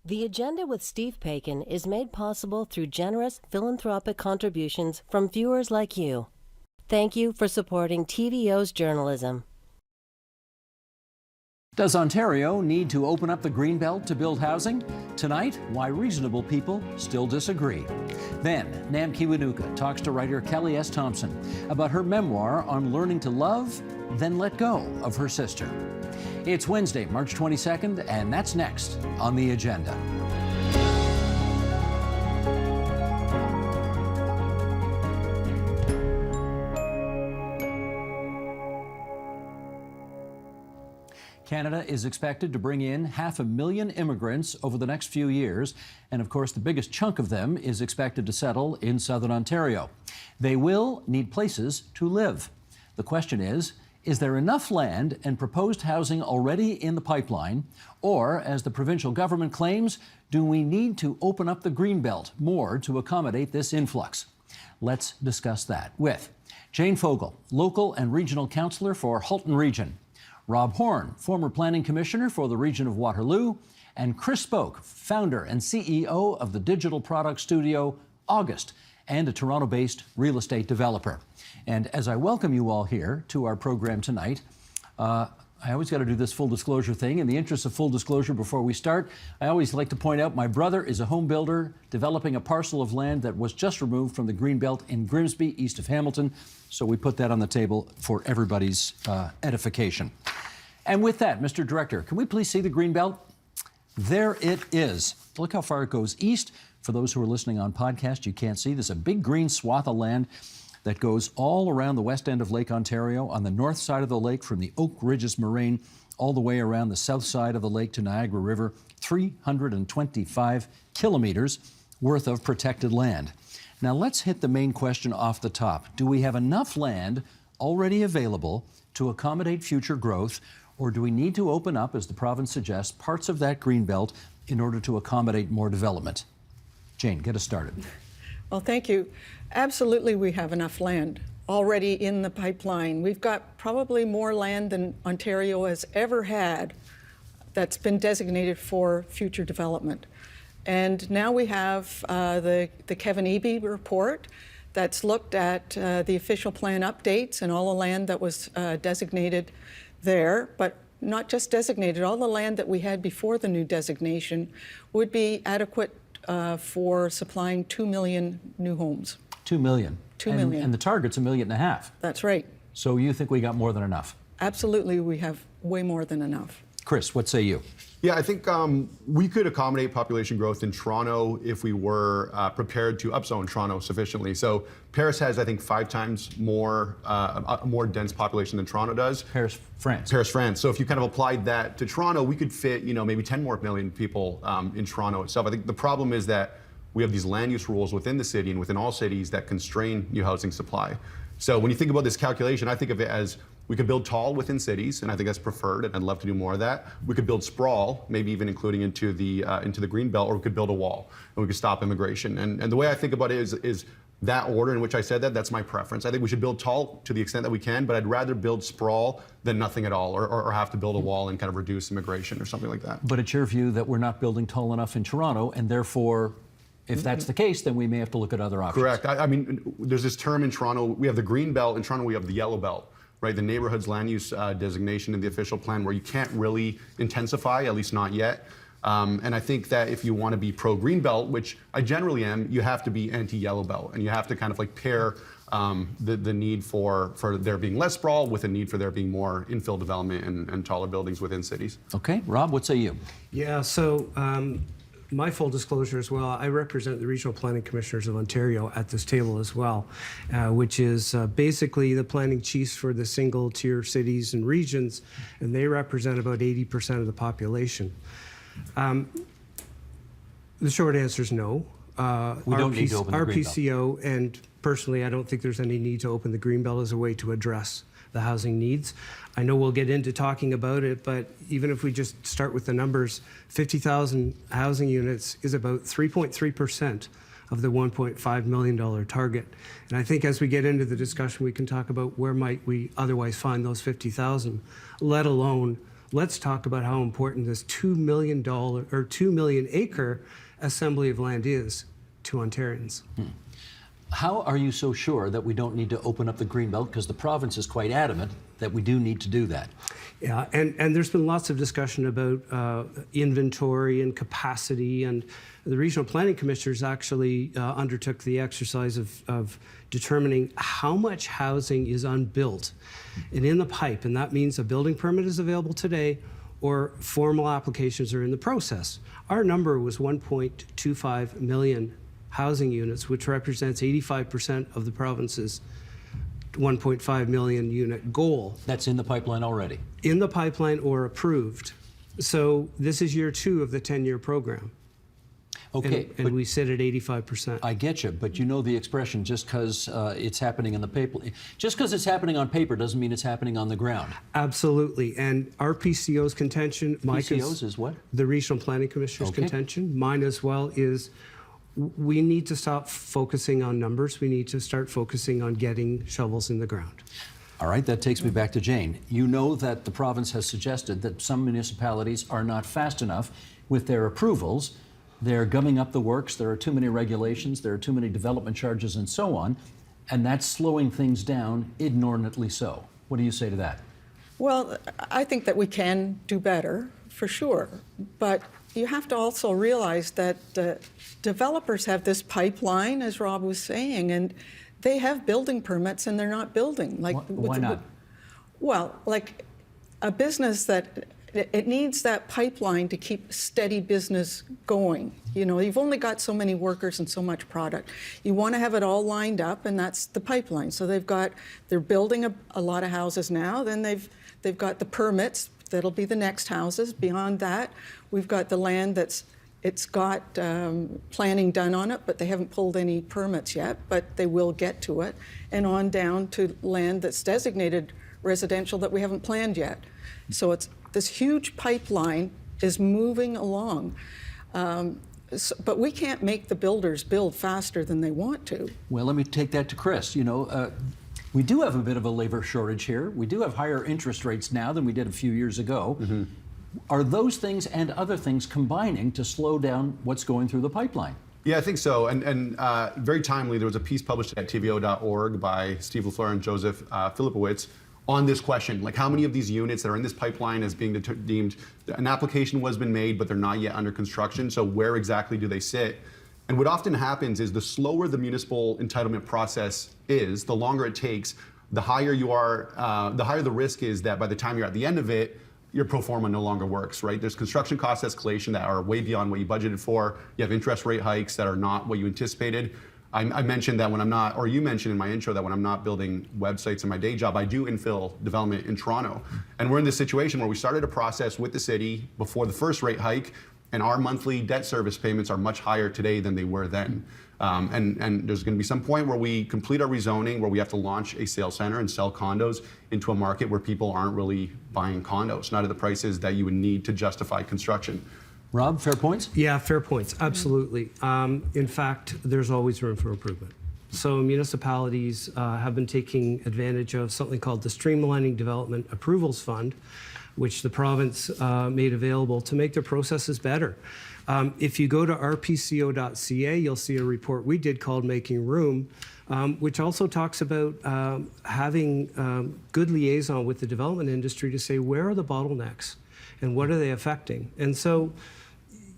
The Agenda with Steve Paikin is made possible through generous philanthropic contributions from viewers like you. Thank you for supporting TVO's journalism. Does Ontario need to open up the Greenbelt to build housing? Tonight, why reasonable people still disagree. Then, Nam Kiwanuka talks to writer Kelly S. Thompson about her memoir on learning to love, then let go of her sister. It's Wednesday, March 22nd, and that's next on The Agenda. Canada is expected to bring in 500,000 immigrants over the next few years, and of course the biggest chunk of them is expected to settle in southern Ontario. They will need places to live. The question is there enough land and proposed housing already in the pipeline, or, as the provincial government claims, do we need to open up the Greenbelt more to accommodate this influx? Let's discuss that with Jane Fogel, local and regional councillor for Halton Region, Rob Horn, former planning commissioner for the region of Waterloo, and Chris Spoke, founder and CEO of the digital product studio August, and a Toronto-based real estate developer. And as I welcome you all here to our program tonight, I always got to do this full disclosure thing. In the interest of full disclosure before we start, I always like to point out my brother is a home builder developing a parcel of land that was just removed from the Greenbelt in Grimsby, east of Hamilton. So we put that on the table for everybody's edification. And with that, Mr. Director, can we please see the Greenbelt? There it is. Look how far it goes east. For those who are listening on podcast, you can't see. There's a big green swath of land that goes all around the west end of Lake Ontario, on the north side of the lake from the Oak Ridges Moraine all the way around the south side of the lake to Niagara River, 325 kilometers worth of protected land. Now let's hit the main question off the top. Do we have enough land already available to accommodate future growth, or do we need to open up, as the province suggests, parts of that Greenbelt in order to accommodate more development? Jane, get us started. Well, thank you. Absolutely, we have enough land already in the pipeline. We've got probably more land than Ontario has ever had that's been designated for future development. And now we have the Kevin Eby report that's looked at the official plan updates and all the land that was designated there, but not just designated, all the land that we had before the new designation would be adequate for supplying 2 million new homes. 2 million. 2 million. And the target's 1.5 million. That's right. So you think we got more than enough? Absolutely, we have way more than enough. Chris, what say you? Yeah, I think we could accommodate population growth in Toronto if we were prepared to upzone Toronto sufficiently. So Paris has, I think, 5 times more a more dense population than Toronto does. Paris, France. Paris, France. So if you kind of applied that to Toronto, we could fit, maybe 10 more million people in Toronto itself. I think the problem is that we have these land use rules within the city and within all cities that constrain new housing supply. So when you think about this calculation, I think of it as we could build tall within cities, and I think that's preferred, and I'd love to do more of that. We could build sprawl, maybe even including into the Greenbelt, or we could build a wall, and we could stop immigration. And the way I think about it is that order in which I said that, that's my preference. I think we should build tall to the extent that we can, but I'd rather build sprawl than nothing at all, or have to build a wall and kind of reduce immigration or something like that. But it's your view that we're not building tall enough in Toronto, and therefore, if that's the case, then we may have to look at other options. Correct. I mean, there's this term in Toronto, we have the green belt, in Toronto we have the yellow belt, right? The neighborhood's land use designation in the official plan, where you can't really intensify, at least not yet. And I think that if you want to be pro-green belt, which I generally am, you have to be anti-yellow belt, and you have to kind of like pair the need for there being less sprawl with a need for there being more infill development and taller buildings within cities. Okay, Rob, what say you? Yeah, so my full disclosure as well, I represent the Regional Planning Commissioners of Ontario at this table as well, which is basically the planning chiefs for the single tier cities and regions, and they represent about 80% of the population. The short answer is no. We don't need to open the RPCO, and personally, I don't think there's any need to open the Greenbelt as a way to address the housing needs. I know we'll get into talking about it, but even if we just start with the numbers, 50,000 housing units is about 3.3% of the $1.5 million target. And I think as we get into the discussion, we can talk about where might we otherwise find those 50,000, let alone let's talk about how important this $2 million or 2 million acre assembly of land is to Ontarians. How are you so sure that we don't need to open up the Greenbelt? Because the province is quite adamant that we do need to do that. Yeah, and there's been lots of discussion about inventory and capacity, and the regional planning commissioners actually undertook the exercise of determining how much housing is unbuilt and in the pipe, and that means a building permit is available today or formal applications are in the process. Our number was 1.25 million housing units, which represents 85% of the province's 1.5 million unit goal. That's in the pipeline already? In the pipeline or approved. So this is year 2 of the 10-year program. Okay. And we sit at 85%. I get you, but you know the expression, just because it's happening in the paper, just because it's happening on paper doesn't mean it's happening on the ground. Absolutely. And our PCO's contention, PCO's is what? The Regional Planning Commissioner's contention, mine as well, is we need to stop focusing on numbers. We need to start focusing on getting shovels in the ground. All right, that takes me back to Jane. You know that the province has suggested that some municipalities are not fast enough with their approvals. They're gumming up the works. There are too many regulations. There are too many development charges and so on. And that's slowing things down inordinately so. What do you say to that? Well, I think that we can do better, for sure. But you have to also realize that developers have this pipeline, as Rob was saying, and they have building permits and they're not building. Like, why not? Well, like a business that it needs that pipeline to keep steady business going. You know, you've only got so many workers and so much product. You want to have it all lined up, and that's the pipeline. So they're building a lot of houses now. Then they've got the permits. That'll be the next houses. Beyond that, we've got the land it's got planning done on it, but they haven't pulled any permits yet, but they will get to it. And on down to land that's designated residential that we haven't planned yet. So it's this huge pipeline is moving along. But we can't make the builders build faster than they want to. Well, let me take that to Chris. You know, we do have a bit of a labor shortage here. We do have higher interest rates now than we did a few years ago. Mm-hmm. Are those things and other things combining to slow down what's going through the pipeline? Yeah, I think so. And very timely, there was a piece published at TVO.org by Steve LaFleur and Joseph Filipowicz on this question, like how many of these units that are in this pipeline as being deemed, an application was been made, but they're not yet under construction, so where exactly do they sit? And what often happens is the slower the municipal entitlement process is, the longer it takes, the higher you are, the higher the risk is that by the time you're at the end of it, your pro forma no longer works, right? There's construction cost escalation that are way beyond what you budgeted for. You have interest rate hikes that are not what you anticipated. I mentioned that when I'm not, or you mentioned in my intro that when I'm not building websites in my day job, I do infill development in Toronto. And we're in this situation where we started a process with the city before the first rate hike, and our monthly debt service payments are much higher today than they were then. And there's going to be some point where we complete our rezoning, where we have to launch a sales center and sell condos into a market where people aren't really buying condos, not at the prices that you would need to justify construction. Rob, fair points? Yeah, fair points, absolutely. In fact, there's always room for improvement. So municipalities have been taking advantage of something called the Streamlining Development Approvals Fund, which the province made available to make their processes better. If you go to rpco.ca, you'll see a report we did called Making Room, which also talks about having good liaison with the development industry to say, where are the bottlenecks and what are they affecting? And so,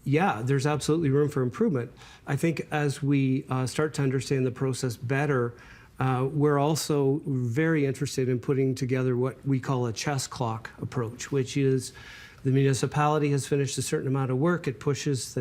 yeah, there's absolutely room for improvement. I think as we start to understand the process better, we're also very interested in putting together what we call a chess clock approach, which is the municipality has finished a certain amount of work, it pushes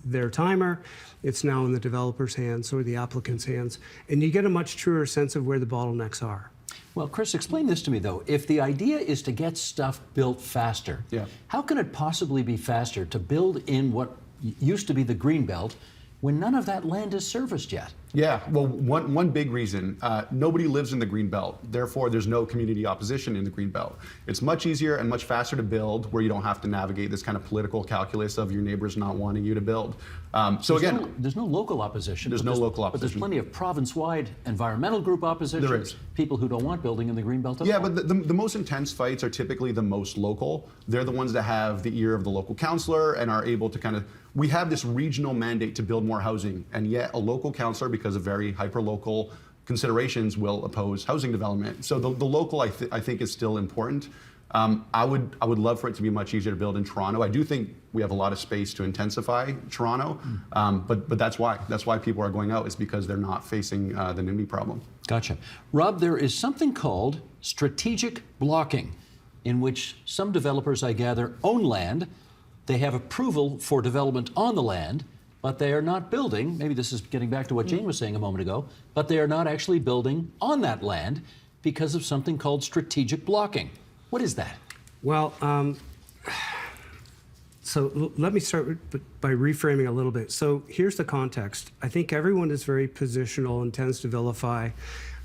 their timer, it's now in the developer's hands or the applicant's hands, and you get a much truer sense of where the bottlenecks are. Well, Chris, explain this to me, though. If the idea is to get stuff built faster, how can it possibly be faster to build in what used to be the Greenbelt when none of that land is serviced yet? Yeah, well, one big reason, nobody lives in the Greenbelt. Therefore, there's no community opposition in the Greenbelt. It's much easier and much faster to build where you don't have to navigate this kind of political calculus of your neighbors not wanting you to build. There's no local opposition. There's no local But there's opposition. plenty of province-wide environmental group opposition. There is. People who don't want building in the Greenbelt at Yeah, all. but the most intense fights are typically the most local. They're the ones that have the ear of the local councillor and are able to kind of, we have this regional mandate to build more housing, and yet a local councillor, because of very hyper-local considerations, will oppose housing development. So the local, I think, is still important. I would love for it to be much easier to build in Toronto. I do think we have a lot of space to intensify Toronto, but that's why people are going out, is because they're not facing the NIMBY problem. Gotcha. Rob, there is something called strategic blocking, in which some developers, I gather, own land. They have approval for development on the land, but they are not building. Maybe this is getting back to what Jane was saying a moment ago, but they are not actually building on that land because of something called strategic blocking. What is that? Well, so let me start by reframing a little bit. So here's the context. I think everyone is very positional and tends to vilify.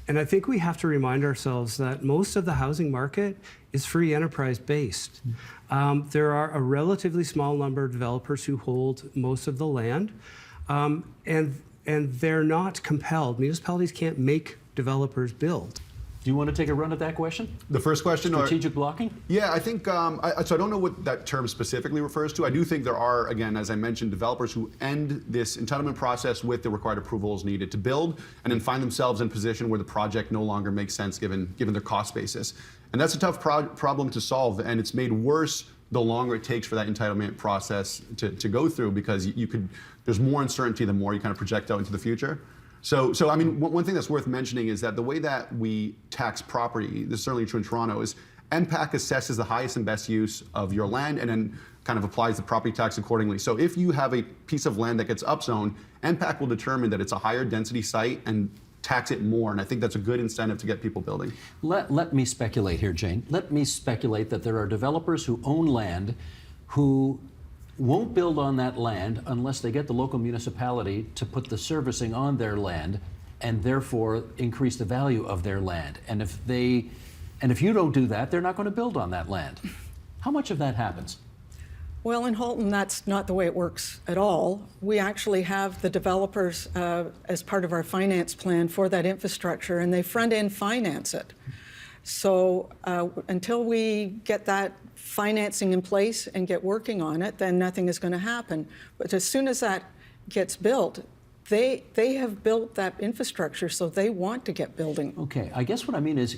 And I think we have to remind ourselves that most of the housing market is free enterprise based. There are a relatively small number of developers who hold most of the land, and they're not compelled. Municipalities can't make developers build. Do you want to take a run at that question? The first question? Strategic blocking? Yeah, I think, so I don't know what that term specifically refers to. I do think there are, again, as I mentioned, developers who end this entitlement process with the required approvals needed to build, and then find themselves in a position where the project no longer makes sense given their cost basis. And that's a tough problem to solve, and it's made worse the longer it takes for that entitlement process to go through, because there's more uncertainty the more you kind of project out into the future. So I mean, one thing that's worth mentioning is that the way that we tax property, this is certainly true in Toronto, is MPAC assesses the highest and best use of your land and then kind of applies the property tax accordingly. So if you have a piece of land that gets upzoned, MPAC will determine that it's a higher density site and tax it more. And I think that's a good incentive to get people building. Let me speculate here, Jane. Let me speculate that there are developers who own land who won't build on that land unless they get the local municipality to put the servicing on their land and therefore increase the value of their land. And if you don't do that, they're not going to build on that land. How much of that happens? Well, in Halton, that's not the way it works at all. We actually have the developers as part of our finance plan for that infrastructure, and they front-end finance it. So until we get that financing in place and get working on it, then nothing is going to happen. But as soon as that gets built, they have built that infrastructure, so they want to get building. Okay, I guess what I mean is,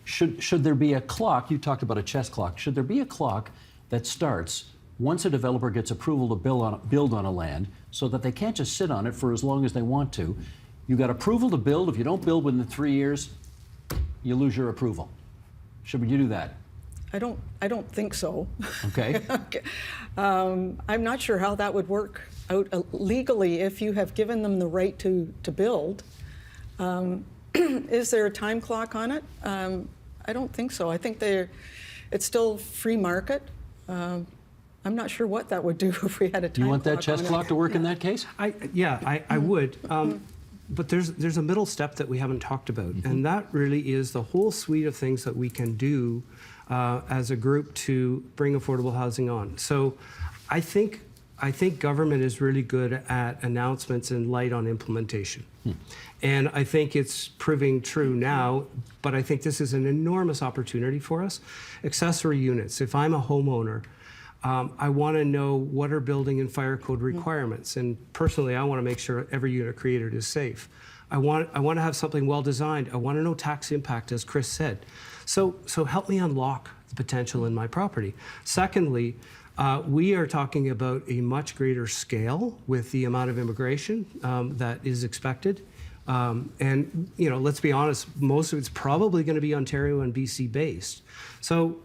should there be a clock? You talked about a chess clock. Should there be a clock that starts once a developer gets approval to build on a land, so that they can't just sit on it for as long as they want to? You got approval to build. If you don't build within 3 years, you lose your approval. Should we do that? I don't think so. Okay. Okay. I'm not sure how that would work out legally if you have given them the right to build. Is there a time clock on it? I don't think so. I think it's still free market. I'm not sure what that would do if we had a time clock. Do you want that on chess it. clock to work in that case? I would. But there's a middle step that we haven't talked about, and that really is the whole suite of things that we can do as a group to bring affordable housing on. So I think government is really good at announcements and light on implementation. And I think it's proving true now, but I think this is an enormous opportunity for us. Accessory units, if I'm a homeowner, I want to know what are building and fire code requirements. And personally, I want to make sure every unit created is safe. I want to have something well designed. I want to know tax impact, as Chris said. So help me unlock the potential in my property. Secondly, we are talking about a much greater scale with the amount of immigration that is expected. And let's be honest, most of it's probably going to be Ontario and BC based. So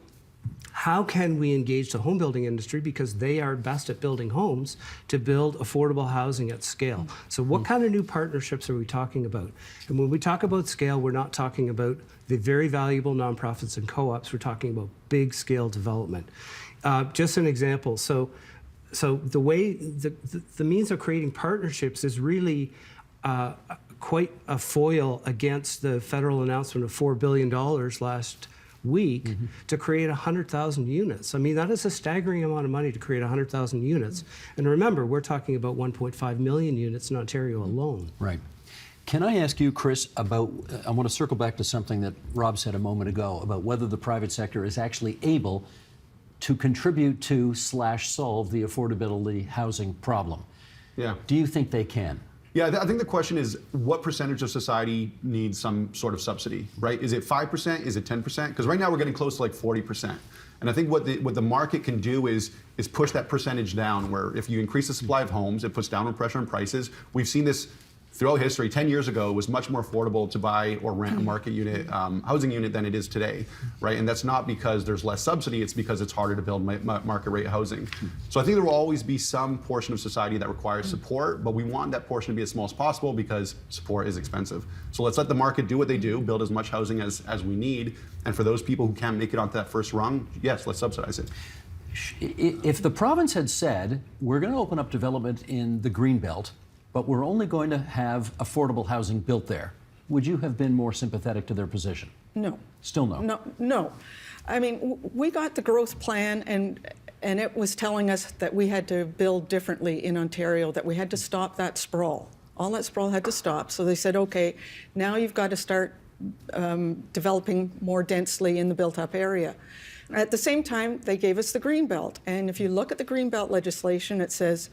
how can we engage the home building industry, because they are best at building homes, to build affordable housing at scale? So what kind of new partnerships are we talking about? And when we talk about scale, we're not talking about the very valuable nonprofits and co-ops. We're talking about big scale development. Just an example. So the way the means of creating partnerships is really quite a foil against the federal announcement of $4 billion last week to create 100,000 units. I mean, that is a staggering amount of money to create 100,000 units. And remember, we're talking about 1.5 million units in Ontario alone. Right. Can I ask you, Chris, about, I want to circle back to something that Rob said a moment ago about whether the private sector is actually able to contribute to / solve the affordability housing problem. Yeah. Do you think they can? Yeah, I think the question is what percentage of society needs some sort of subsidy, right? Is it 5%? Is it 10%? Because right now we're getting close to like 40%. And I think what the market can do is push that percentage down, where if you increase the supply of homes, it puts downward pressure on prices. We've seen this throughout history. 10 years ago, it was much more affordable to buy or rent a market unit, housing unit than it is today, right? And that's not because there's less subsidy, it's because it's harder to build market rate housing. So I think there will always be some portion of society that requires support, but we want that portion to be as small as possible because support is expensive. So let's let the market do what they do, build as much housing as we need, and for those people who can't make it onto that first rung, yes, let's subsidize it. If the province had said, we're going to open up development in the Greenbelt, but we're only going to have affordable housing built there, would you have been more sympathetic to their position? No. Still no? No. I mean, we got the growth plan, and it was telling us that we had to build differently in Ontario, that we had to stop that sprawl. All that sprawl had to stop. So they said, okay, now you've got to start developing more densely in the built-up area. At the same time, they gave us the Greenbelt. And if you look at the Greenbelt legislation, it says,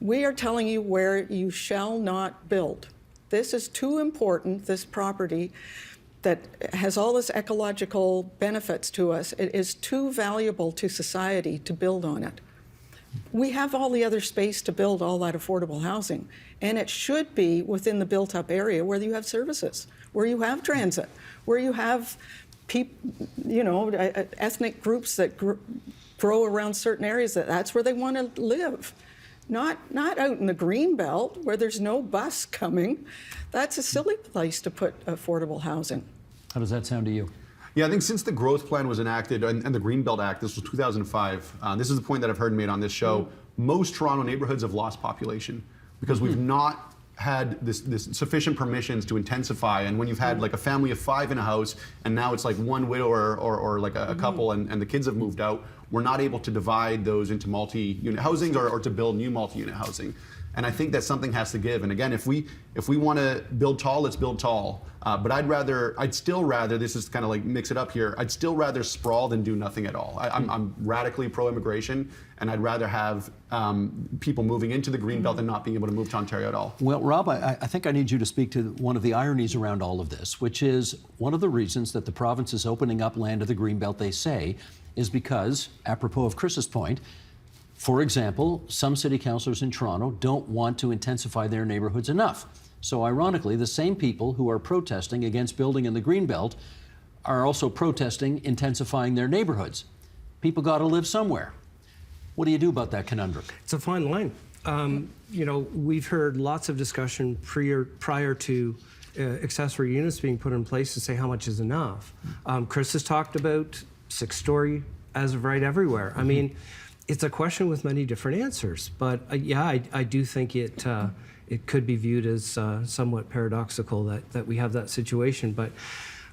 we are telling you where you shall not build. This is too important, this property that has all this ecological benefits to us. It is too valuable to society to build on it. We have all the other space to build all that affordable housing, and it should be within the built-up area where you have services, where you have transit, where you have ethnic groups that grow around certain areas. That's where they want to live. Not out in the Greenbelt where there's no bus coming. That's a silly place to put affordable housing. How does that sound to you? Yeah, I think since the growth plan was enacted and the Greenbelt Act, this was 2005, this is the point that I've heard made on this show, most Toronto neighborhoods have lost population because we've not had this sufficient permissions to intensify. And when you've had like a family of 5 in a house and now it's like one widower or like a couple and the kids have moved out, we're not able to divide those into multi-unit housings or to build new multi-unit housing. And I think that something has to give. And again, if we want to build tall, let's build tall. But I'd still rather, this is kind of like mix it up here, I'd still rather sprawl than do nothing at all. I'm radically pro-immigration, and I'd rather have people moving into the Greenbelt than not being able to move to Ontario at all. Well, Rob, I think I need you to speak to one of the ironies around all of this, which is one of the reasons that the province is opening up land to the Greenbelt, they say, is because, apropos of Chris's point, for example, some city councillors in Toronto don't want to intensify their neighborhoods enough. So ironically, the same people who are protesting against building in the Greenbelt are also protesting intensifying their neighborhoods. People got to live somewhere. What do you do about that conundrum? It's a fine line. We've heard lots of discussion prior to accessory units being put in place to say how much is enough. Chris has talked about 6-story as of right everywhere. I mean, it's a question with many different answers, but I do think it could be viewed as somewhat paradoxical that we have that situation. But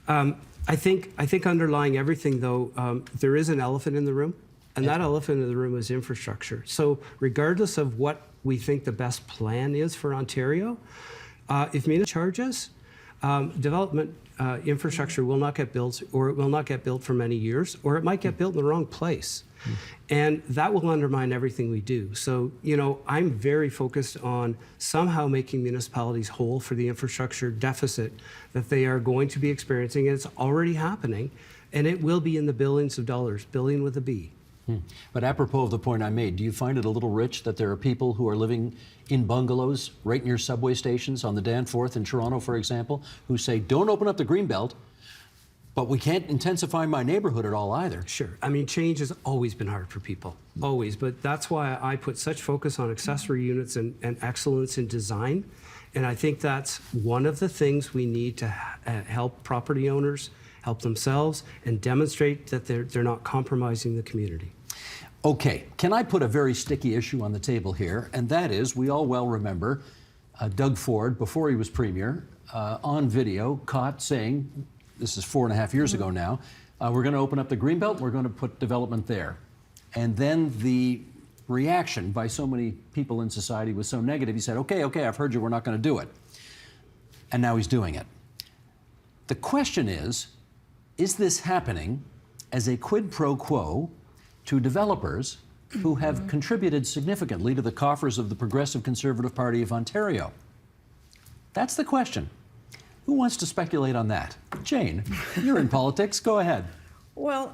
I think underlying everything, though, there is an elephant in the room, and that elephant in the room is infrastructure. So regardless of what we think the best plan is for Ontario, if MENA charges, development infrastructure will not get built, or it will not get built for many years, or it might get built in the wrong place. And that will undermine everything we do. So, I'm very focused on somehow making municipalities whole for the infrastructure deficit that they are going to be experiencing. And it's already happening, and it will be in the billions of dollars, billion with a B. But apropos of the point I made, do you find it a little rich that there are people who are living in bungalows right near subway stations on the Danforth in Toronto, for example, who say, don't open up the Greenbelt, but we can't intensify my neighborhood at all either? Sure. I mean, change has always been hard for people, always. But that's why I put such focus on accessory units and excellence in design. And I think that's one of the things we need to help property owners help themselves and demonstrate that they're not compromising the community. Okay, can I put a very sticky issue on the table here? And that is, we all well remember Doug Ford, before he was premier, on video, caught saying, this is 4.5 years ago now, we're going to open up the Greenbelt, we're going to put development there. And then the reaction by so many people in society was so negative, he said, okay, I've heard you, we're not going to do it. And now he's doing it. The question is this happening as a quid pro quo to developers who have contributed significantly to the coffers of the Progressive Conservative Party of Ontario? That's the question. Who wants to speculate on that? Jane, you're in politics, go ahead. Well,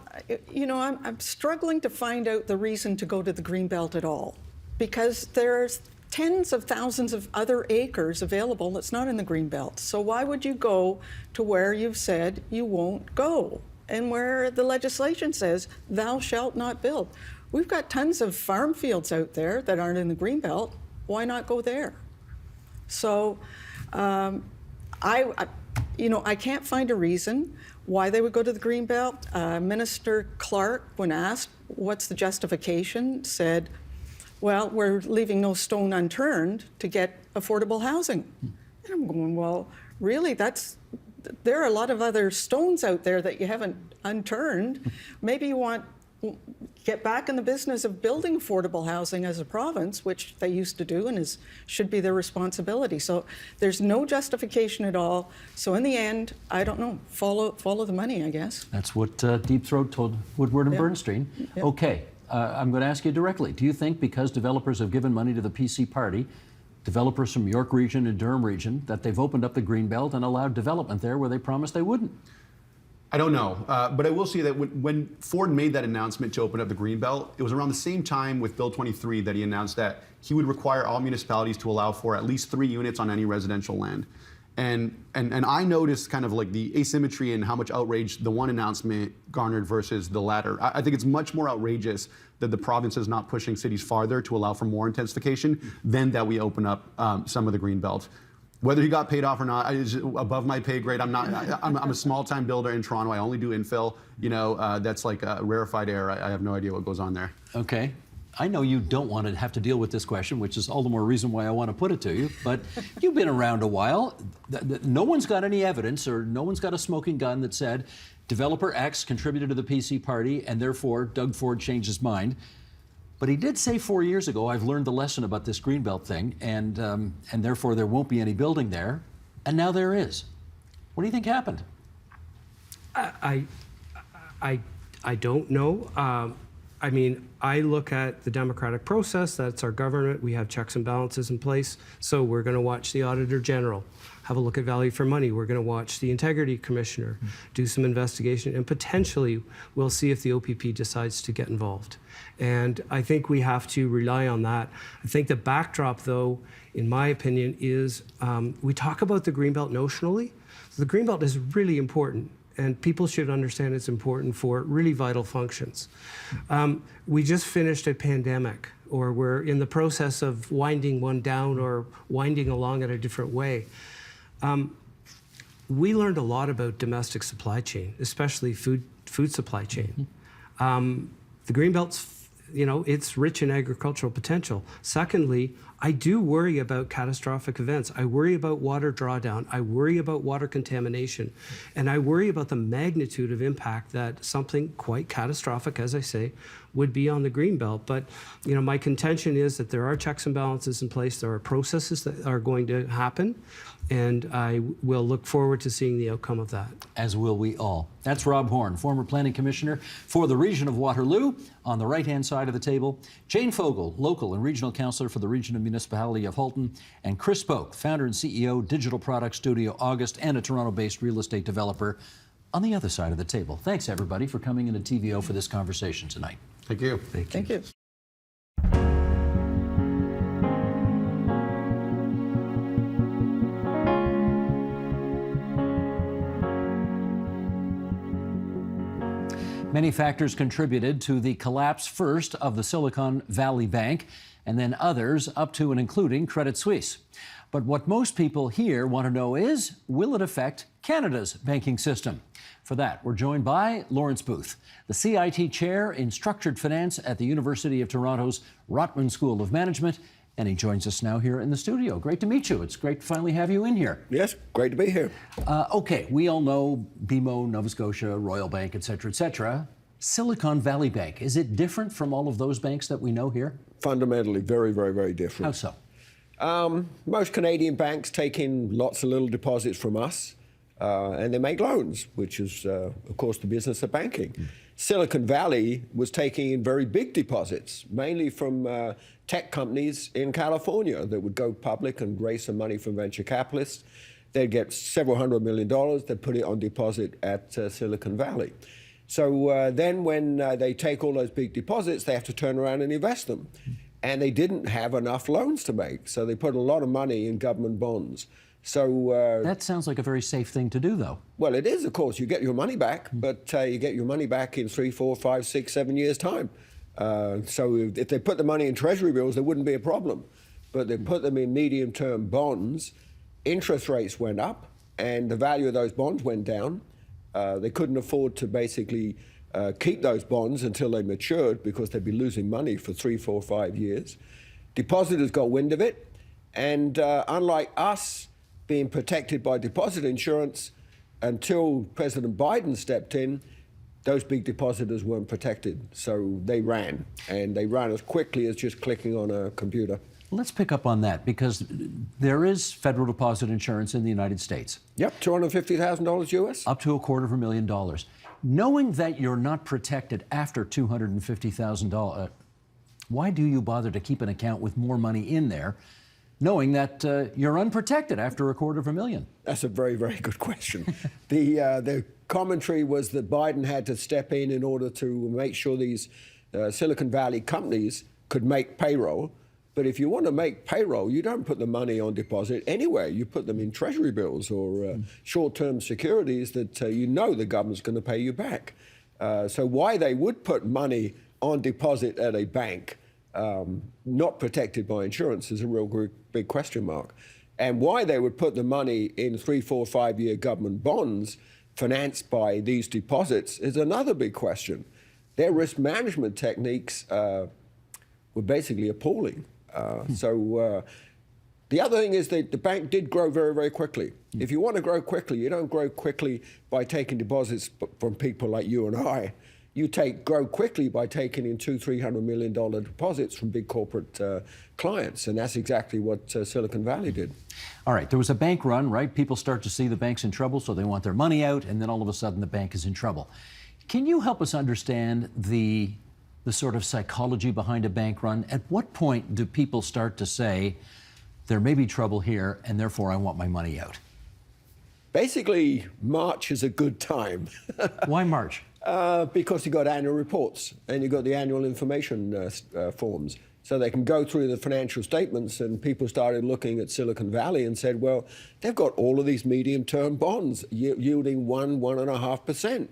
you know, I'm struggling to find out the reason to go to the Greenbelt at all, because there's tens of thousands of other acres available that's not in the Greenbelt. So why would you go to where you've said you won't go and where the legislation says thou shalt not build? We've got tons of farm fields out there that aren't in the Greenbelt. Why not go there? So I can't find a reason why they would go to the Greenbelt. Minister Clark, when asked what's the justification, said, well, we're leaving no stone unturned to get affordable housing. And I'm going, well, really, there are a lot of other stones out there that you haven't unturned. Maybe you want get back in the business of building affordable housing as a province, which they used to do and should be their responsibility. So there's no justification at all. So in the end, I don't know, follow the money, I guess. That's what Deep Throat told Woodward and Bernstein. Yeah. Okay, I'm going to ask you directly. Do you think because developers have given money to the PC party, developers from York Region and Durham Region, that they've opened up the Greenbelt and allowed development there where they promised they wouldn't? I don't know, but I will say that when Ford made that announcement to open up the Greenbelt, it was around the same time with Bill 23 that he announced that he would require all municipalities to allow for at least 3 units on any residential land. And I noticed kind of like the asymmetry in how much outrage the one announcement garnered versus the latter. I think it's much more outrageous that the province is not pushing cities farther to allow for more intensification than that we open up some of the Greenbelt. Whether he got paid off or not is above my pay grade. I'm a small-time builder in Toronto. I only do infill. You know, that's like a rarefied air. I have no idea what goes on there. Okay. I know you don't want to have to deal with this question, which is all the more reason why I want to put it to you, but you've been around a while. No one's got any evidence or no one's got a smoking gun that said developer X contributed to the PC party and therefore Doug Ford changed his mind. But he did say 4 years ago, I've learned the lesson about this Greenbelt thing, and therefore there won't be any building there. And now there is. What do you think happened? I don't know. I mean, I look at the democratic process. That's our government. We have checks and balances in place. So we're going to watch the Auditor General have a look at value for money. We're going to watch the Integrity Commissioner do some investigation, and potentially we'll see if the OPP decides to get involved. And I think we have to rely on that. I think the backdrop, though, in my opinion, is we talk about the Greenbelt notionally. The Greenbelt is really important, and people should understand it's important for really vital functions. We just finished a pandemic, or we're in the process of winding one down or winding along in a different way. We learned a lot about domestic supply chain, especially food supply chain. The Greenbelt's, you know, it's rich in agricultural potential. Secondly, I do worry about catastrophic events. I worry about water drawdown. I worry about water contamination. And I worry about the magnitude of impact that something quite catastrophic, as I say, would be on the Greenbelt. But, you know, my contention is that there are checks and balances in place. There are processes that are going to happen. And I will look forward to seeing the outcome of that. As will we all. That's Rob Horn, former planning commissioner for the region of Waterloo. On the right-hand side of the table, Jane Fogel, local and regional councillor for the region and municipality of Halton, and Chris Spoke, founder and CEO, Digital Product Studio August, and a Toronto-based real estate developer, on the other side of the table. Thanks, everybody, for coming into TVO for this conversation tonight. Thank you. Thank you. Many factors contributed to the collapse, first of the Silicon Valley Bank, and then others up to and including Credit Suisse. But what most people here want to know is, will it affect Canada's banking system? For that, we're joined by Lawrence Booth, the CIT Chair in Structured Finance at the University of Toronto's Rotman School of Management, and he joins us now here in the studio. Great to meet you. It's great to finally have you in here. Yes, great to be here. Okay, we all know BMO, Nova Scotia, Royal Bank, et cetera, et cetera. Silicon Valley Bank, is it different from all of those banks that we know here? Fundamentally, very, very, very different. How so? Most Canadian banks take in lots of little deposits from us, and they make loans, which is, of course, the business of banking. Silicon Valley was taking in very big deposits, mainly from tech companies in California that would go public and raise some money from venture capitalists. They'd get several $100 million. They'd put it on deposit at Silicon Valley. So then when they take all those big deposits, they have to turn around and invest them. And they didn't have enough loans to make, so they put a lot of money in government bonds. So that sounds like a very safe thing to do, though. Well, it is, of course. You get your money back, but you get your money back in 3, 4, 5, 6, 7 years' time. So if they put the money in treasury bills, there wouldn't be a problem. But they put them in medium-term bonds, interest rates went up, and the value of those bonds went down. They couldn't afford to basically keep those bonds until they matured because they'd be losing money for 3, 4, 5 years. Depositors got wind of it, and unlike us being protected by deposit insurance, until President Biden stepped in, those big depositors weren't protected. So they ran, and they ran as quickly as just clicking on a computer. Let's pick up on that, because there is federal deposit insurance in the United States. Yep, $250,000 US. Up to $250,000. Knowing that you're not protected after $250,000, why do you bother to keep an account with more money in there, knowing that you're unprotected after $250,000? That's a very, very good question. The commentary was that Biden had to step in order to make sure these Silicon Valley companies could make payroll. But if you want to make payroll, you don't put the money on deposit anywhere. You put them in treasury bills or short-term securities that you know the government's going to pay you back. So why they would put money on deposit at a bank not protected by insurance is a real big question mark. And why they would put the money in 3, 4, 5-year government bonds financed by these deposits is another big question. Their risk management techniques were basically appalling. So the other thing is that the bank did grow very, very quickly. If you want to grow quickly, you don't grow quickly by taking deposits from people like you and I. You grow quickly by taking in $200-300 million deposits from big corporate clients, and that's exactly what Silicon Valley did. All right, there was a bank run, right? People start to see the bank's in trouble, so they want their money out, and then all of a sudden the bank is in trouble. Can you help us understand the sort of psychology behind a bank run? At what point do people start to say, there may be trouble here, and therefore I want my money out? Basically, March is a good time. Why March? Because you got annual reports and you got the annual information forms. So they can go through the financial statements, and people started looking at Silicon Valley and said, well, they've got all of these medium-term bonds yielding 1.5%.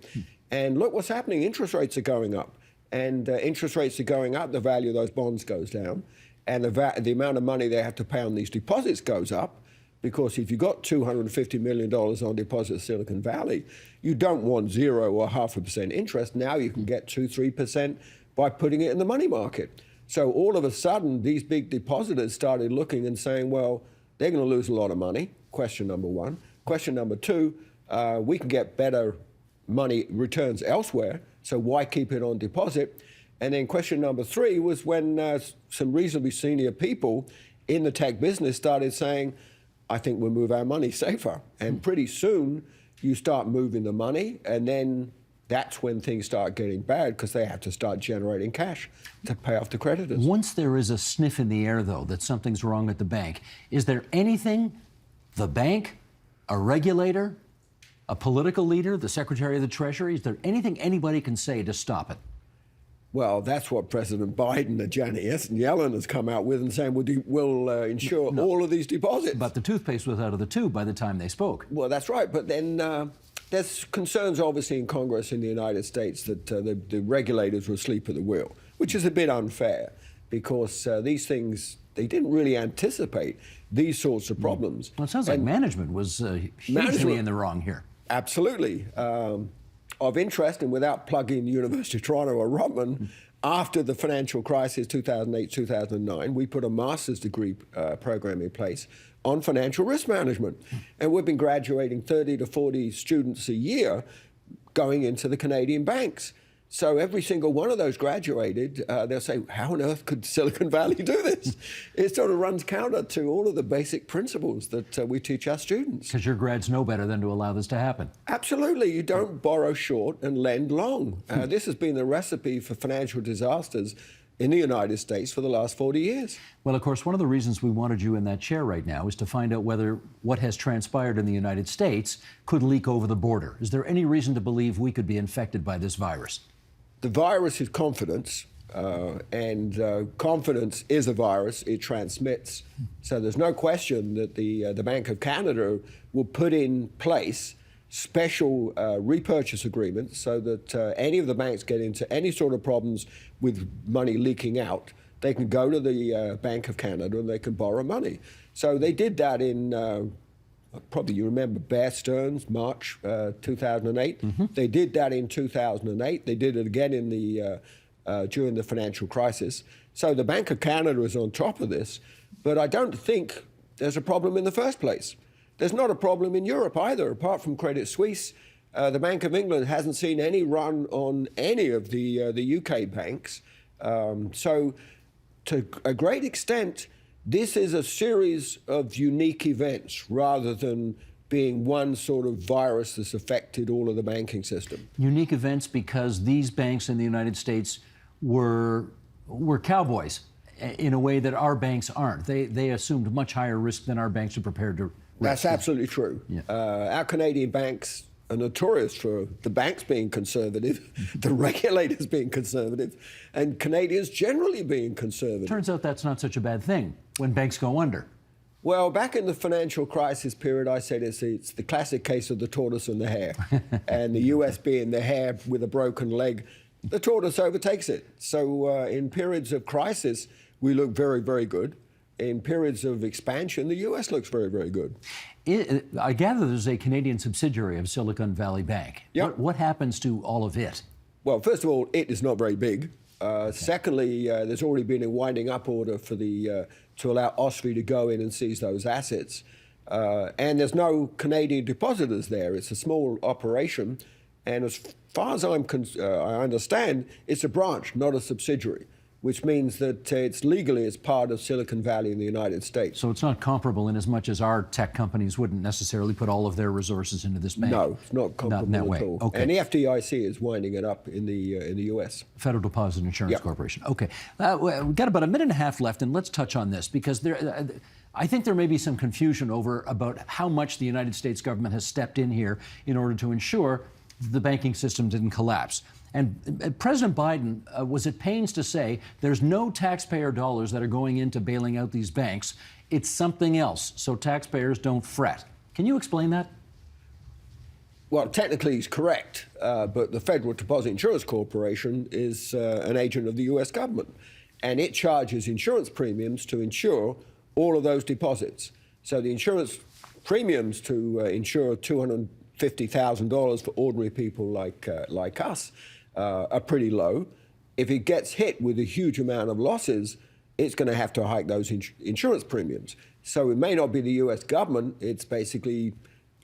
And look what's happening. Interest rates are going up. And interest rates are going up, the value of those bonds goes down. And the amount of money they have to pay on these deposits goes up, because if you've got $250 million on deposit at Silicon Valley, you don't want 0 or 0.5% interest. Now you can get 2-3% by putting it in the money market. So all of a sudden, these big depositors started looking and saying, well, they're going to lose a lot of money, question number one. Question number two, we can get better money returns elsewhere, so why keep it on deposit? And then question number three was when some reasonably senior people in the tech business started saying, I think we'll move our money safer. And pretty soon you start moving the money, and then that's when things start getting bad, because they have to start generating cash to pay off the creditors. Once there is a sniff in the air, though, that something's wrong at the bank, is there anything the bank, a regulator, a political leader, the Secretary of the Treasury, is there anything anybody can say to stop it? Well, that's what President Biden and Janet Yellen has come out with and saying we'll insure all of these deposits. But the toothpaste was out of the tube by the time they spoke. Well, that's right. But then there's concerns, obviously, in Congress in the United States that the regulators will asleep at the wheel, which is a bit unfair, because these things, they didn't really anticipate these sorts of problems. Well, it sounds like management was hugely in the wrong here. Absolutely. Of interest, and without plugging the University of Toronto or Rutman, after the financial crisis, 2008, 2009, we put a master's degree program in place on financial risk management. And we've been graduating 30 to 40 students a year going into the Canadian banks. So every single one of those graduated, they'll say, how on earth could Silicon Valley do this? It sort of runs counter to all of the basic principles that we teach our students. Because your grads know better than to allow this to happen. Absolutely. You don't borrow short and lend long. This has been the recipe for financial disasters in the United States for the last 40 years. Well, of course, one of the reasons we wanted you in that chair right now is to find out whether what has transpired in the United States could leak over the border. Is there any reason to believe we could be infected by this virus? The virus is confidence, and confidence is a virus. It transmits. So there's no question that the Bank of Canada will put in place special repurchase agreements so that any of the banks get into any sort of problems with money leaking out, they can go to the Bank of Canada and they can borrow money. So they did that in, probably you remember Bear Stearns, March 2008. Mm-hmm. They did that in 2008. They did it again in during the financial crisis. So the Bank of Canada is on top of this, but I don't think there's a problem in the first place. There's not a problem in Europe either, apart from Credit Suisse. The Bank of England hasn't seen any run on any of the UK banks. So to a great extent, this is a series of unique events rather than being one sort of virus that's affected all of the banking system. Unique events because these banks in the United States were cowboys in a way that our banks aren't. They assumed much higher risk than our banks are prepared to risk. That's absolutely true. Yeah. Our Canadian banks are notorious for the banks being conservative, the regulators being conservative, and Canadians generally being conservative. Turns out that's not such a bad thing when banks go under. Well, back in the financial crisis period, I said it's the classic case of the tortoise and the hare. And the US being the hare with a broken leg, the tortoise overtakes it. So in periods of crisis, we look very, very good. In periods of expansion, the US looks very, very good. I gather there's a Canadian subsidiary of Silicon Valley Bank. Yep. What happens to all of it? Well, first of all, it is not very big. Secondly, there's already been a winding up order for to allow OSFI to go in and seize those assets. And there's no Canadian depositors there. It's a small operation. And as far as I understand, it's a branch, not a subsidiary, which means that it's legally as part of Silicon Valley in the United States. So it's not comparable in as much as our tech companies wouldn't necessarily put all of their resources into this bank. No, it's not comparable in that way. at all. Okay. And the FDIC is winding it up in the US. Federal Deposit Insurance Yep. Corporation. Okay. We've got about a minute and a half left, and let's touch on this because I think there may be some confusion about how much the United States government has stepped in here in order to ensure the banking system didn't collapse. And President Biden was at pains to say there's no taxpayer dollars that are going into bailing out these banks. It's something else, so taxpayers don't fret. Can you explain that? Well, technically he's correct, but the Federal Deposit Insurance Corporation is an agent of the US government, and it charges insurance premiums to insure all of those deposits. So the insurance premiums to insure $250,000 for ordinary people like us are pretty low. If it gets hit with a huge amount of losses, it's going to have to hike those insurance premiums. So it may not be the US government, it's basically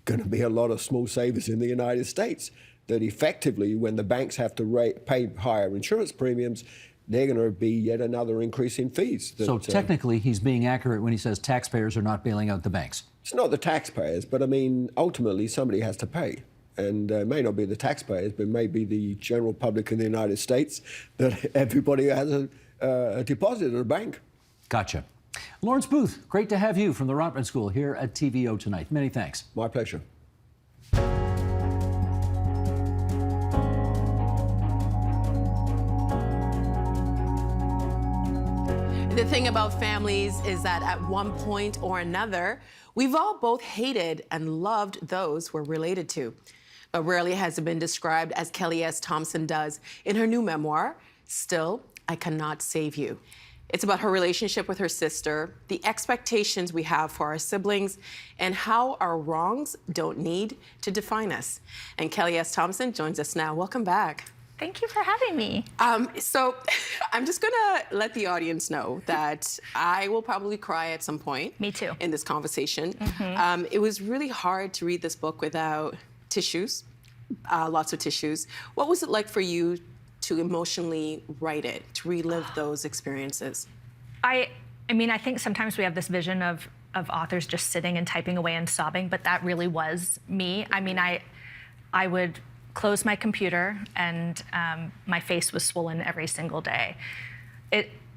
going to be a lot of small savers in the United States that effectively, when the banks have to pay higher insurance premiums, they're going to be yet another increase in fees. So technically, he's being accurate when he says taxpayers are not bailing out the banks. It's not the taxpayers, but I mean, ultimately somebody has to pay. And it may not be the taxpayers, but maybe the general public in the United States, that everybody has a deposit at a bank. Gotcha. Lawrence Booth, great to have you from the Rotman School here at TVO tonight. Many thanks. My pleasure. The thing about families is that at one point or another, we've all both hated and loved those we're related to. But rarely has it been described as Kelly S. Thompson does in her new memoir, Still, I Cannot Save You. It's about her relationship with her sister, the expectations we have for our siblings, and how our wrongs don't need to define us. And Kelly S. Thompson joins us now. Welcome back. Thank you for having me. So I'm just gonna let the audience know that I will probably cry at some point. Me too. In this conversation. It was really hard to read this book without tissues, lots of tissues. What was it like for you to emotionally write it, to relive those experiences? I mean, I think sometimes we have this vision of authors just sitting and typing away and sobbing, but that really was me. I mean, I would close my computer and my face was swollen every single day.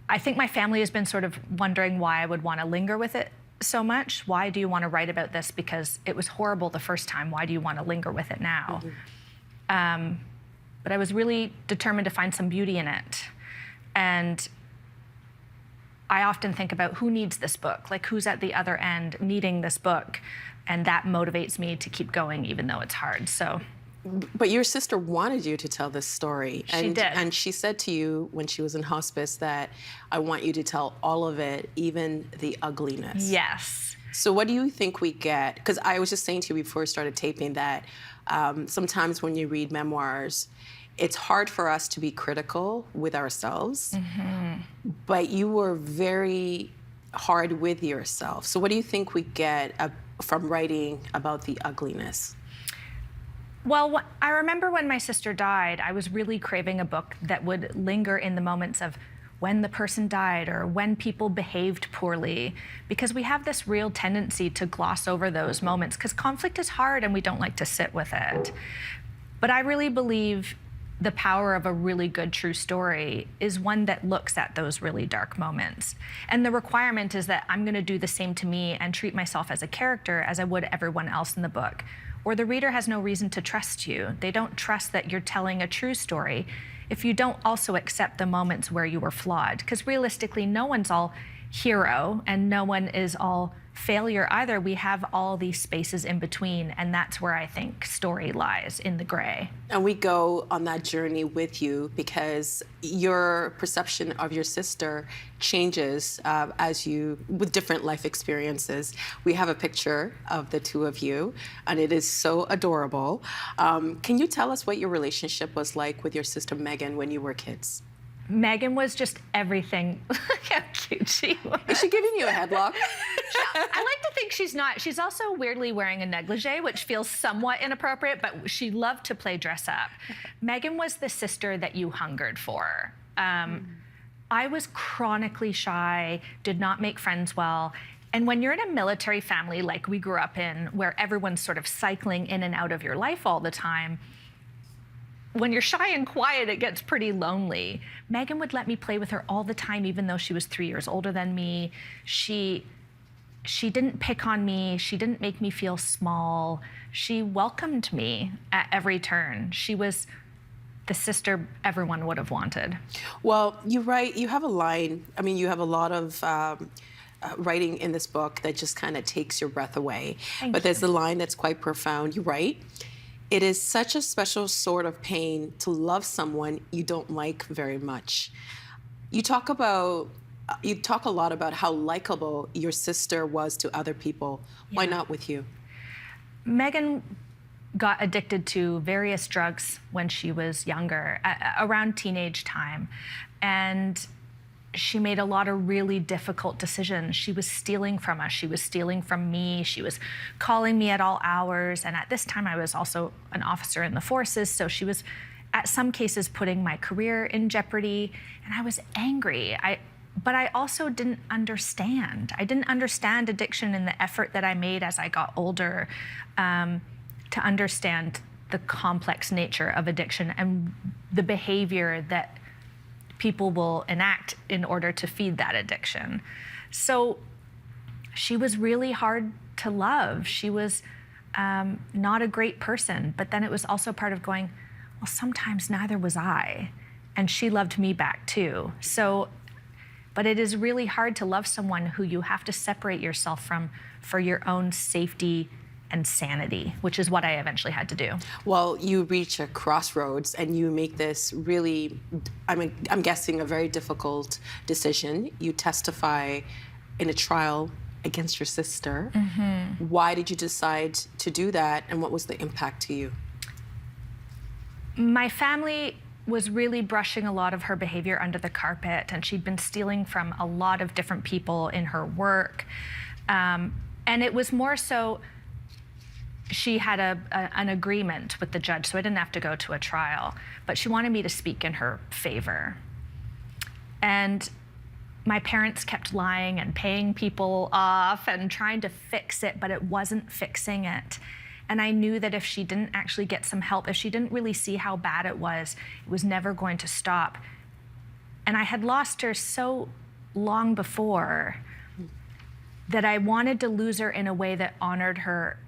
I think my family has been sort of wondering why I would want to linger with it so much. Why do you want to write about this? Because it was horrible the first time. Why do you want to linger with it now? But I was really determined to find some beauty in it. And I often think about who needs this book, like who's at the other end needing this book. And that motivates me to keep going even though it's hard, so. But your sister wanted you to tell this story. She did. And she said to you when she was in hospice that, I want you to tell all of it, even the ugliness. Yes. So what do you think we get? Because I was just saying to you before we started taping that sometimes when you read memoirs, it's hard for us to be critical with ourselves, but you were very hard with yourself. So what do you think we get from writing about the ugliness? Well, I remember when my sister died, I was really craving a book that would linger in the moments of when the person died or when people behaved poorly, because we have this real tendency to gloss over those moments because conflict is hard and we don't like to sit with it. But I really believe the power of a really good true story is one that looks at those really dark moments. And the requirement is that I'm gonna do the same to me and treat myself as a character as I would everyone else in the book. Or the reader has no reason to trust you. They don't trust that you're telling a true story if you don't also accept the moments where you were flawed. Because realistically, no one's all hero and no one is all failure either. We have all these spaces in between, and that's where I think story lies, in the gray. And we go on that journey with you because your perception of your sister changes with different life experiences. We have a picture of the two of you, and it is so adorable. Can you tell us what your relationship was like with your sister Megan when you were kids? Megan was just everything. Look how cute she was. Is she giving you a headlock? I like to think she's not. She's also weirdly wearing a negligee, which feels somewhat inappropriate, but she loved to play dress up. Megan was the sister that you hungered for. I was chronically shy, did not make friends well. And when you're in a military family like we grew up in, where everyone's sort of cycling in and out of your life all the time, when you're shy and quiet, it gets pretty lonely. Megan would let me play with her all the time, even though she was 3 years older than me. She didn't pick on me. She didn't make me feel small. She welcomed me at every turn. She was the sister everyone would have wanted. Well, you have a line. I mean, you have a lot of writing in this book that just kind of takes your breath away. But there's a line that's quite profound. You write, "It is such a special sort of pain to love someone you don't like very much." You talk a lot about how likable your sister was to other people. Yeah. Why not with you? Megan got addicted to various drugs when she was younger, around teenage time. And she made a lot of really difficult decisions. She was stealing from us. She was stealing from me. She was calling me at all hours. And at this time, I was also an officer in the forces. So she was, at some cases, putting my career in jeopardy. And I was angry. But I also didn't understand. I didn't understand addiction and the effort that I made as I got older to understand the complex nature of addiction and the behavior that people will enact in order to feed that addiction. So she was really hard to love. She was not a great person, but then it was also part of going, well, sometimes neither was I. And she loved me back too. So, but it is really hard to love someone who you have to separate yourself from for your own safety and sanity, which is what I eventually had to do. Well, you reach a crossroads and you make this really, I'm guessing, a very difficult decision. You testify in a trial against your sister. Mm-hmm. Why did you decide to do that, and what was the impact to you? My family was really brushing a lot of her behavior under the carpet, and she'd been stealing from a lot of different people in her work. And it was more so she had an agreement with the judge, so I didn't have to go to a trial, but she wanted me to speak in her favor. And my parents kept lying and paying people off and trying to fix it, but it wasn't fixing it. And I knew that if she didn't actually get some help, if she didn't really see how bad it was never going to stop. And I had lost her so long before that I wanted to lose her in a way that honored her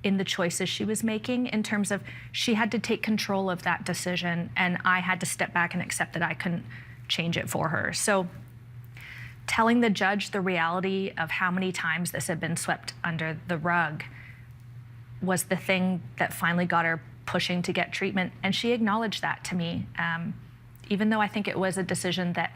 in the choices she was making, in terms of she had to take control of that decision, and I had to step back and accept that I couldn't change it for her. So telling the judge the reality of how many times this had been swept under the rug was the thing that finally got her pushing to get treatment, and she acknowledged that to me, even though I think it was a decision that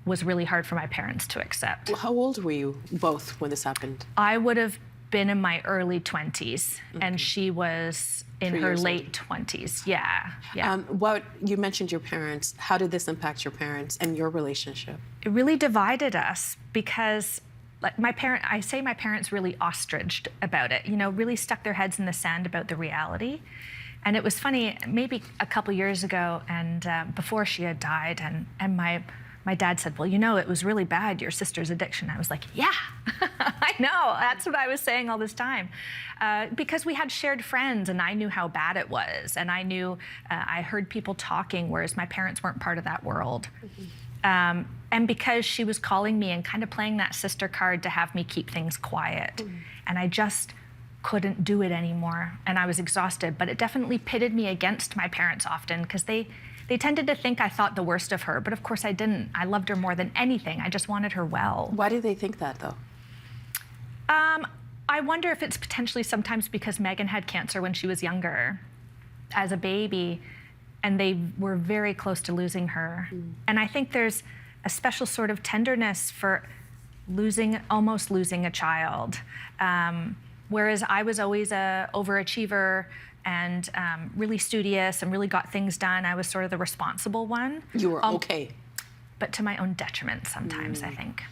was really hard for my parents to accept. How old were you both when this happened? I would have been in my early 20s, and she was in 3 her years late older. 20s. Yeah. What you mentioned your parents. How did this impact your parents and your relationship? It really divided us because, like, I say my parents really ostriched about it, really stuck their heads in the sand about the reality. And it was funny, maybe a couple years ago, and before she had died, and my dad said, well, it was really bad, your sister's addiction. I was like, yeah, I know. That's what I was saying all this time. Because we had shared friends, and I knew how bad it was. And I knew, I heard people talking, whereas my parents weren't part of that world. Mm-hmm. And because she was calling me and kind of playing that sister card to have me keep things quiet. Mm-hmm. And I just couldn't do it anymore. And I was exhausted. But it definitely pitted me against my parents often, because they tended to think I thought the worst of her, but of course I didn't. I loved her more than anything. I just wanted her well. Why do they think that, though? I wonder if it's potentially sometimes because Megan had cancer when she was younger, as a baby, and they were very close to losing her. Mm. And I think there's a special sort of tenderness for almost losing a child. Whereas I was always a overachiever, and really studious and really got things done. I was sort of the responsible one. You were okay. But to my own detriment sometimes, I think.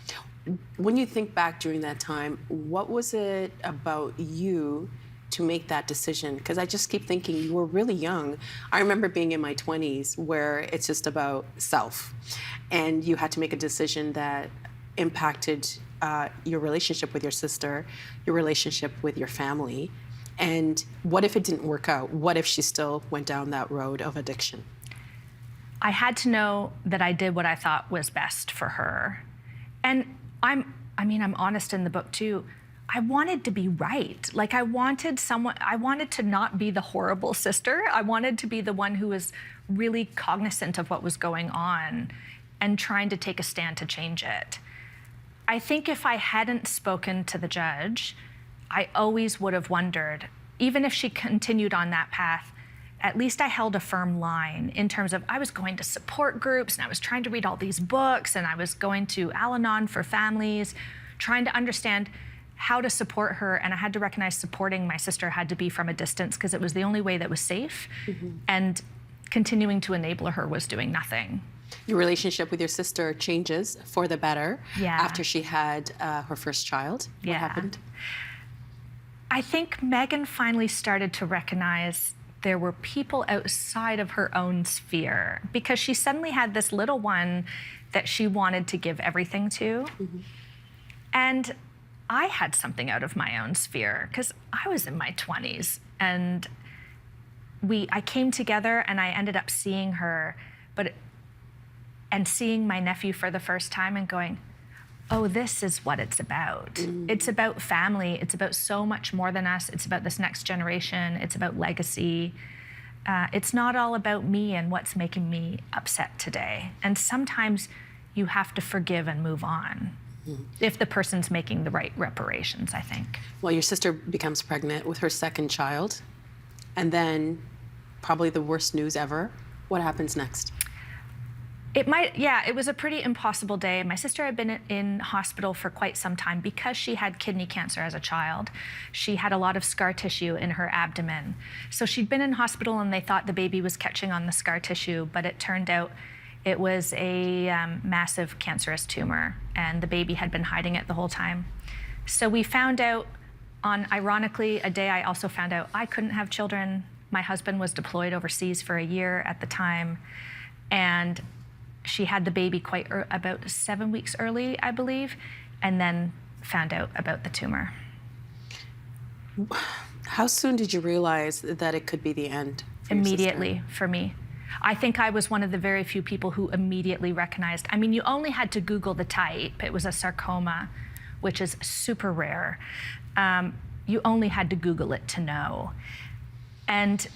When you think back during that time, what was it about you to make that decision? Because I just keep thinking you were really young. I remember being in my 20s where it's just about self. And you had to make a decision that impacted your relationship with your sister, your relationship with your family. And what if it didn't work out? What if she still went down that road of addiction? I had to know that I did what I thought was best for her. And I'm honest in the book too. I wanted to be right. Like, I wanted to not be the horrible sister. I wanted to be the one who was really cognizant of what was going on and trying to take a stand to change it. I think if I hadn't spoken to the judge, I always would have wondered, even if she continued on that path, at least I held a firm line in terms of I was going to support groups, and I was trying to read all these books, and I was going to Al-Anon for families, trying to understand how to support her. And I had to recognize supporting my sister had to be from a distance, because it was the only way that was safe. Mm-hmm. And continuing to enable her was doing nothing. Your relationship with your sister changes for the better after she had her first child. What happened? I think Megan finally started to recognize there were people outside of her own sphere, because she suddenly had this little one that she wanted to give everything to. Mm-hmm. And I had something out of my own sphere, because I was in my 20s, and I came together, and I ended up seeing her, and seeing my nephew for the first time and going, oh, this is what it's about. Mm. It's about family. It's about so much more than us. It's about this next generation. It's about legacy. It's not all about me and what's making me upset today. And sometimes you have to forgive and move on if the person's making the right reparations, I think. Well, your sister becomes pregnant with her second child, and then probably the worst news ever. What happens next? It was a pretty impossible day. My sister had been in hospital for quite some time because she had kidney cancer as a child. She had a lot of scar tissue in her abdomen. So she'd been in hospital and they thought the baby was catching on the scar tissue, but it turned out it was a massive cancerous tumor and the baby had been hiding it the whole time. So we found out ironically, a day I also found out I couldn't have children. My husband was deployed overseas for a year at the time, and she had the baby about 7 weeks early, I believe, and then found out about the tumor. How soon did you realize that it could be the end? Immediately, for me. I think I was one of the very few people who immediately recognized. I mean, you only had to Google the type. It was a sarcoma, which is super rare. You only had to Google it to know. And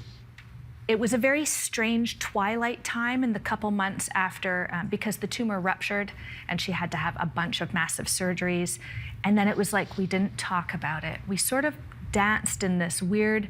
it was a very strange twilight time in the couple months after, because the tumor ruptured and she had to have a bunch of massive surgeries. And then it was like we didn't talk about it. We sort of danced in this weird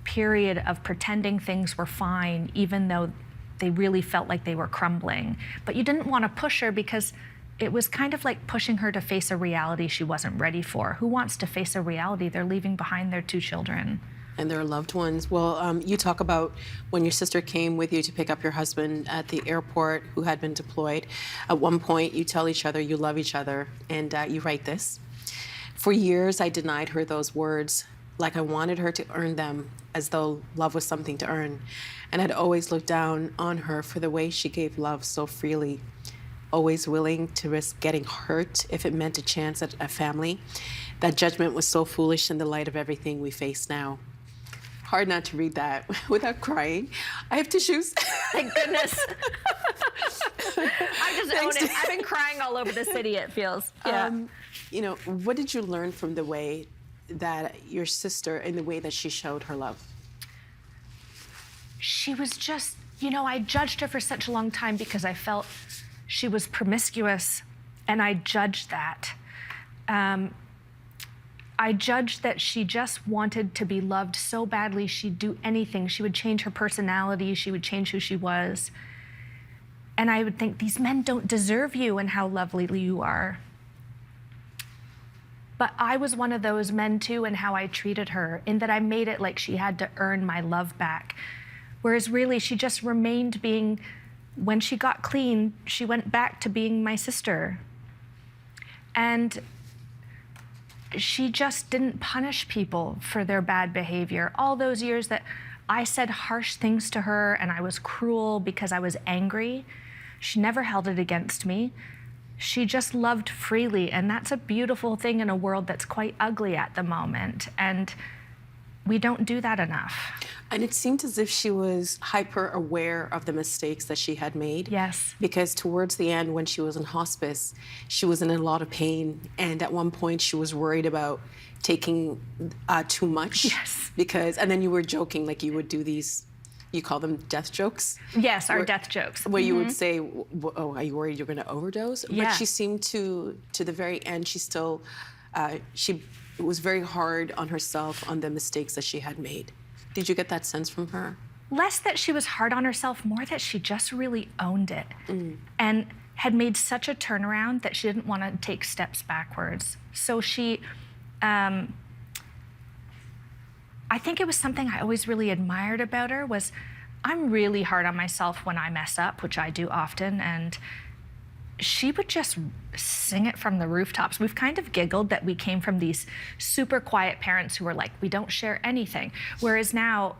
period of pretending things were fine, even though they really felt like they were crumbling. But you didn't want to push her because it was kind of like pushing her to face a reality she wasn't ready for. Who wants to face a reality? They're leaving behind their 2 children. And their loved ones. Well, you talk about when your sister came with you to pick up your husband at the airport who had been deployed. At one point, you tell each other you love each other, and you write this. For years, I denied her those words, like I wanted her to earn them, as though love was something to earn. And I'd always looked down on her for the way she gave love so freely, always willing to risk getting hurt if it meant a chance at a family. That judgment was so foolish in the light of everything we face now. Hard not to read that without crying. I have tissues. Thank goodness. I just own it. I've been crying all over the city, it feels. Yeah. You know, what did you learn from the way that your sister, in the way that she showed her love? She was just, I judged her for such a long time because I felt she was promiscuous, and I judged that. I judged that she just wanted to be loved so badly she'd do anything. She would change her personality, she would change who she was. And I would think, these men don't deserve you and how lovely you are. But I was one of those men too in how I treated her, in that I made it like she had to earn my love back. Whereas really, she just remained being, when she got clean, she went back to being my sister. And she just didn't punish people for their bad behavior. All those years that I said harsh things to her and I was cruel because I was angry, she never held it against me. She just loved freely, and that's a beautiful thing in a world that's quite ugly at the moment, and we don't do that enough. And it seemed as if she was hyper aware of the mistakes that she had made. Yes. Because towards the end, when she was in hospice, she was in a lot of pain. And at one point, she was worried about taking too much. Yes. And then you were joking, like you would do these, you call them death jokes? Yes, our death jokes. Where you would say, oh, are you worried you're going to overdose? Yeah. But she seemed to the very end, she still, she was very hard on herself on the mistakes that she had made. Did you get that sense from her? Less that she was hard on herself, more that she just really owned it and had made such a turnaround that she didn't want to take steps backwards. So she, I think it was something I always really admired about her was I'm really hard on myself when I mess up, which I do often, and she would just sing it from the rooftops. We've kind of giggled that we came from these super quiet parents who were like, we don't share anything. Whereas now,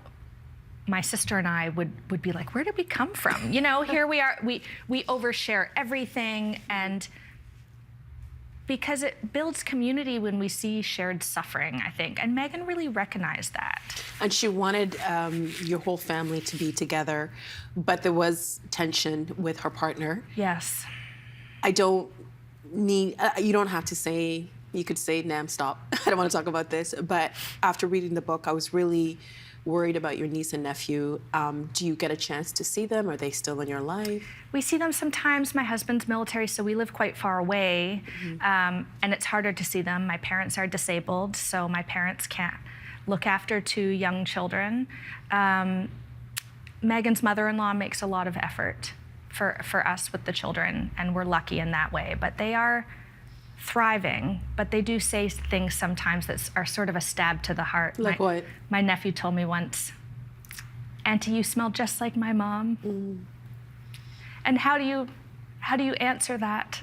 my sister and I would be like, where did we come from? Here we are, we overshare everything, and because it builds community when we see shared suffering, I think. And Megan really recognized that. And she wanted your whole family to be together, but there was tension with her partner. Yes. I don't need, you don't have to say, you could say, Nam, stop. I don't want to talk about this. But after reading the book, I was really worried about your niece and nephew. Do you get a chance to see them? Are they still in your life? We see them sometimes. My husband's military, so we live quite far away, and it's harder to see them. My parents are disabled, so my parents can't look after 2 young children. Megan's mother-in-law makes a lot of effort for us with the children, and we're lucky in that way. But they are thriving, but they do say things sometimes that are sort of a stab to the heart. Like what? My nephew told me once, "Auntie, you smell just like my mom." And how do you answer that?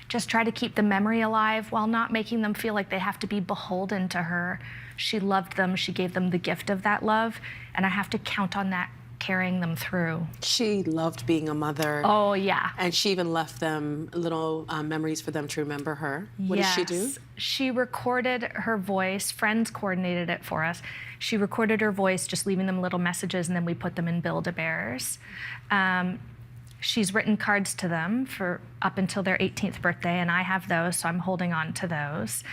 Just try to keep the memory alive while not making them feel like they have to be beholden to her. She loved them, she gave them the gift of that love, and I have to count on that carrying them through. She loved being a mother. Oh, yeah. And she even left them little memories for them to remember her. What did she do? She recorded her voice. Friends coordinated it for us. She recorded her voice, just leaving them little messages, and then we put them in Build-A-Bears. She's written cards to them for up until their 18th birthday, and I have those, so I'm holding on to those.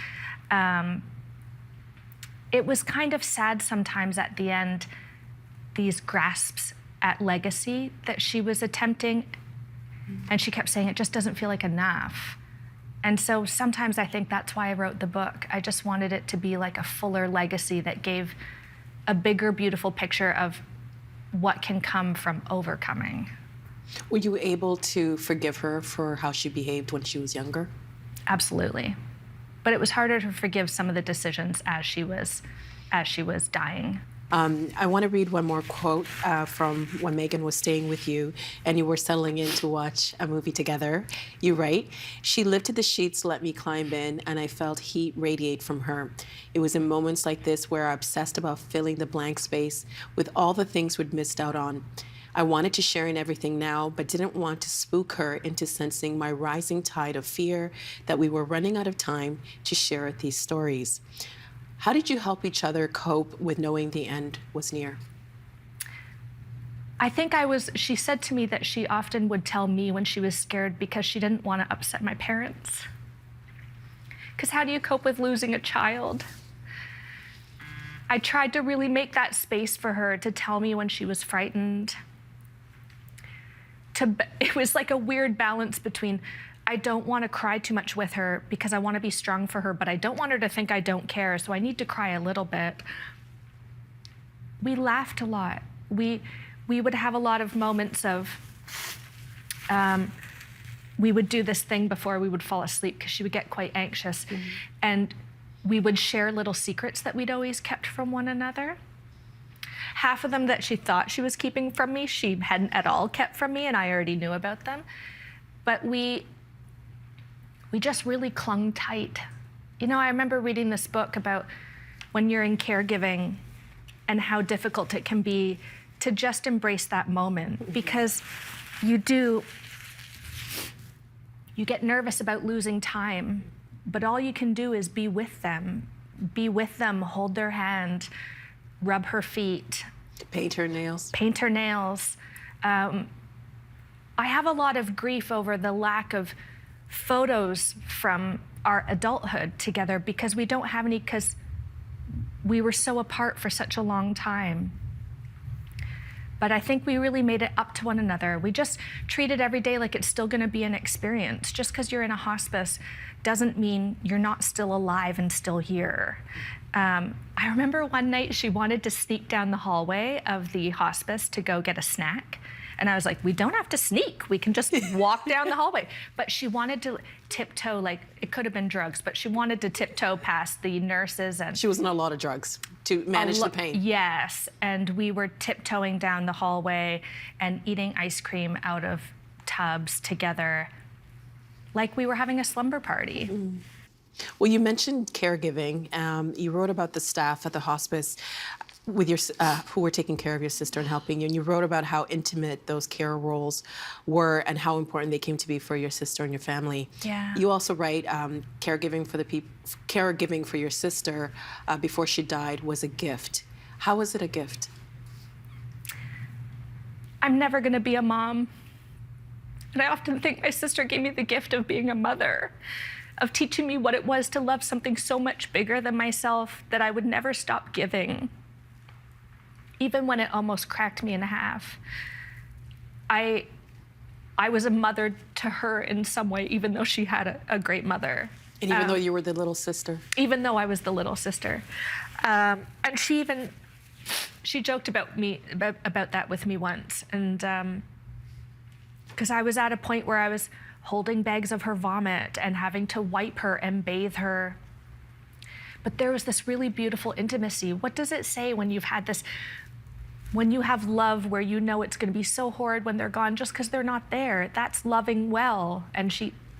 It was kind of sad sometimes at the end, these grasps at legacy that she was attempting, and she kept saying it just doesn't feel like enough. And so sometimes I think that's why I wrote the book. I just wanted it to be like a fuller legacy that gave a bigger, beautiful picture of what can come from overcoming. Were you able to forgive her for how she behaved when she was younger? Absolutely. But it was harder to forgive some of the decisions as she was dying. I want to read one more quote from when Megan was staying with you and you were settling in to watch a movie together. You write, "She lifted the sheets to let me climb in, and I felt heat radiate from her. It was in moments like this where I obsessed about filling the blank space with all the things we'd missed out on. I wanted to share in everything now, but didn't want to spook her into sensing my rising tide of fear that we were running out of time to share these stories." How did you help each other cope with knowing the end was near? I think she said to me that she often would tell me when she was scared because she didn't want to upset my parents. Because how do you cope with losing a child? I tried to really make that space for her to tell me when she was frightened. It was like a weird balance between I don't want to cry too much with her because I want to be strong for her, but I don't want her to think I don't care, so I need to cry a little bit. We laughed a lot. We would have a lot of moments of, we would do this thing before we would fall asleep because she would get quite anxious. And we would share little secrets that we'd always kept from one another. Half of them that she thought she was keeping from me, she hadn't at all kept from me, and I already knew about them. But we just really clung tight. You know, I remember reading this book about when you're in caregiving and how difficult it can be to just embrace that moment, because you get nervous about losing time, but all you can do is be with them, hold their hand, rub her feet. Paint her nails. I have a lot of grief over the lack of photos from our adulthood together because we don't have any, because we were so apart for such a long time. But I think we really made it up to one another. We just treated every day like it's still going to be an experience. Just because you're in a hospice doesn't mean you're not still alive and still here. I remember one night she wanted to sneak down the hallway of the hospice to go get a snack. And I was like, we don't have to sneak. We can just walk down the hallway. But she wanted to tiptoe, like it could have been drugs, but she wanted to tiptoe past the nurses. And she was on a lot of drugs to manage the pain. Yes, and we were tiptoeing down the hallway and eating ice cream out of tubs together, like we were having a slumber party. Well, you mentioned caregiving. You wrote about the staff at the hospice with your who were taking care of your sister and helping you, and you wrote about how intimate those care roles were and how important they came to be for your sister and your family. Yeah. You also write caregiving for your sister before she died was a gift. How was it a gift? I'm never going to be a mom, and I often think my sister gave me the gift of being a mother, of teaching me what it was to love something so much bigger than myself that I would never stop giving. Even when it almost cracked me in half. I was a mother to her in some way, even though she had a great mother. And even though you were the little sister? Even though I was the little sister. And she she joked about that with me once, and because I was at a point where I was holding bags of her vomit and having to wipe her and bathe her. But there was this really beautiful intimacy. What does it say when you've had this, when you have love where you know it's going to be so horrid when they're gone just because they're not there? That's loving well, and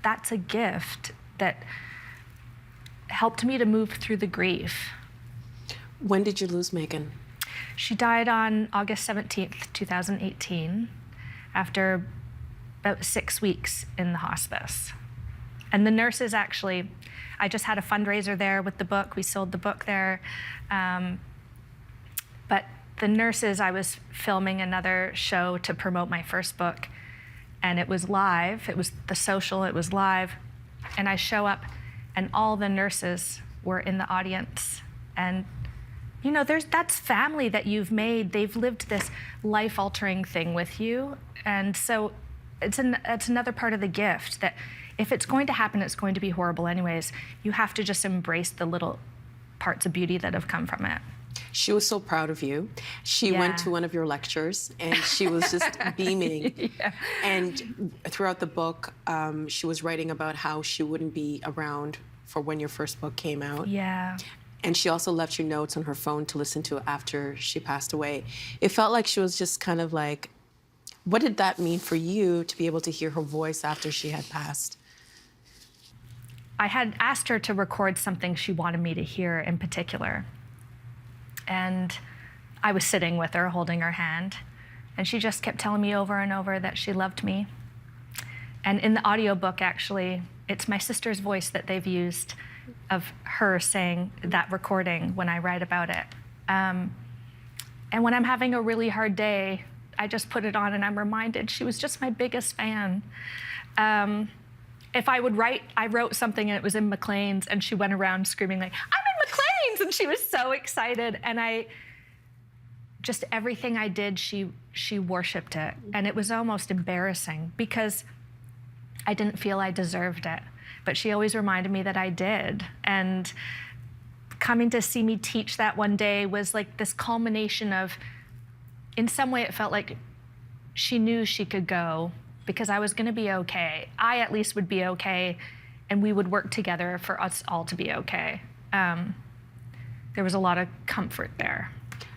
that's a gift that helped me to move through the grief. When did you lose Megan? She died on August 17th, 2018, after about 6 weeks in the hospice. And the nurses actually, I just had a fundraiser there with the book. We sold the book there. But the nurses, I was filming another show to promote my first book, and it was live. It was The Social, it was live. And I show up, and all the nurses were in the audience. And you know, that's family that you've made. They've lived this life-altering thing with you. And so it's another part of the gift that if it's going to happen, it's going to be horrible anyways. You have to just embrace the little parts of beauty that have come from it. She was so proud of you. She went to one of your lectures, and she was just beaming. Yeah. And throughout the book, she was writing about how she wouldn't be around for when your first book came out. Yeah. And she also left you notes on her phone to listen to after she passed away. It felt like she was just kind of like, what did that mean for you to be able to hear her voice after she had passed? I had asked her to record something she wanted me to hear in particular. And I was sitting with her, holding her hand. And she just kept telling me over and over that she loved me. And in the audiobook, actually, it's my sister's voice that they've used of her saying that recording when I write about it. And when I'm having a really hard day, I just put it on and I'm reminded she was just my biggest fan. If I would write, I wrote something and it was in Maclean's, and she went around screaming like, I'm in Maclean's, and she was so excited. And just everything I did, she worshiped it. And it was almost embarrassing because I didn't feel I deserved it. But she always reminded me that I did. And coming to see me teach that one day was like this culmination of, in some way it felt like she knew she could go because I was gonna be okay. I at least would be okay, and we would work together for us all to be okay. There was a lot of comfort there.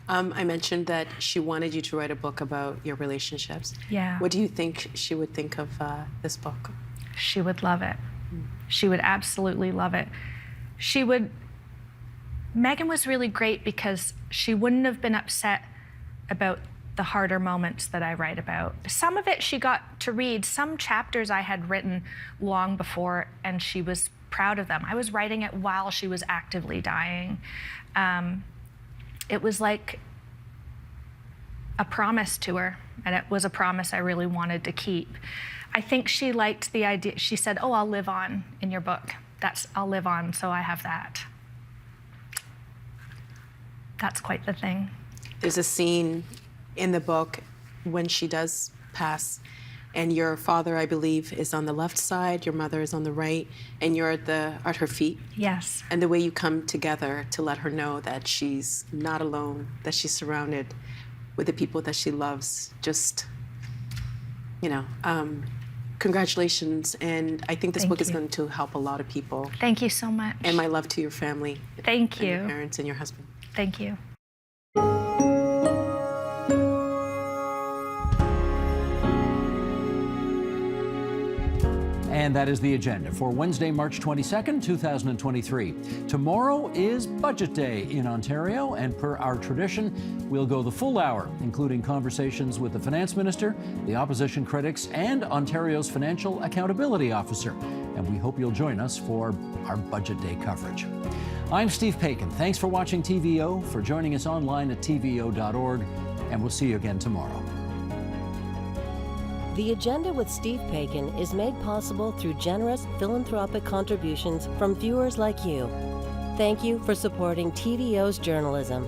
I mentioned that she wanted you to write a book about your relationships. Yeah. What do you think she would think of this book? She would love it. She would absolutely love it. Megan was really great because she wouldn't have been upset about the harder moments that I write about. Some of it she got to read. Some chapters I had written long before, and she was proud of them. I was writing it while she was actively dying. It was like a promise to her, and it was a promise I really wanted to keep. I think she liked the idea. She said, oh, I'll live on in your book. I'll live on, so I have that. That's quite the thing. There's a scene in the book when she does pass, and your father, I believe, is on the left side, your mother is on the right, and you're at her feet. Yes. And the way you come together to let her know that she's not alone, that she's surrounded with the people that she loves, just, congratulations. And I think this book is going to help a lot of people. Thank you so much. And my love to your family. Thank you. And your parents and your husband. Thank you. And that is the agenda for Wednesday, March 22nd, 2023. Tomorrow is Budget Day in Ontario, and per our tradition, we'll go the full hour, including conversations with the Finance Minister, the opposition critics, and Ontario's Financial Accountability Officer. And we hope you'll join us for our Budget Day coverage. I'm Steve Paikin. Thanks for watching TVO, for joining us online at tvo.org, and we'll see you again tomorrow. The Agenda with Steve Paikin is made possible through generous philanthropic contributions from viewers like you. Thank you for supporting TVO's journalism.